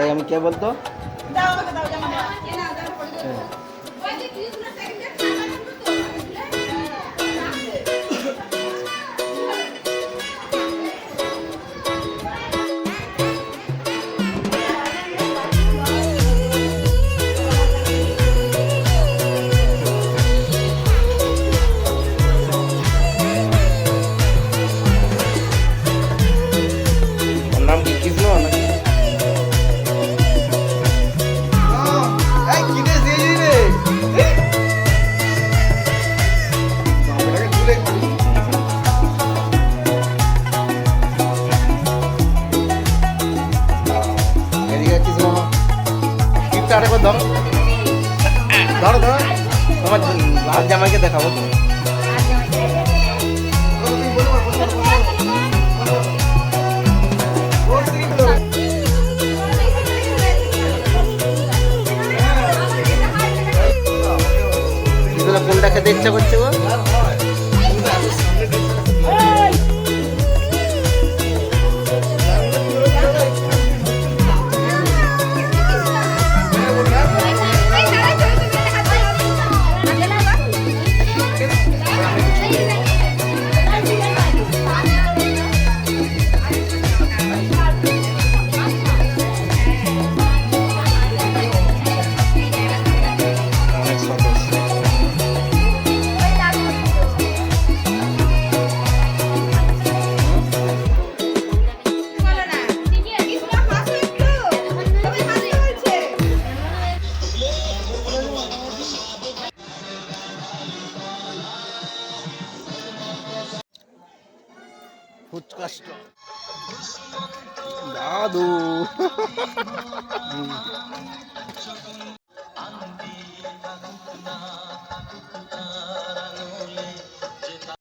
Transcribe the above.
এই আমি কে বলতো? নাম কি কৃষ্ণ নাকি? এদিকে কৃষ্ণ টিপটা আরেকবার ধরো ধরো ধরো, তোমার লাল জামাইকে দেখাবো। কোনটা খেতে ইচ্ছা করছে গো? ফুচকা স্টল দাদু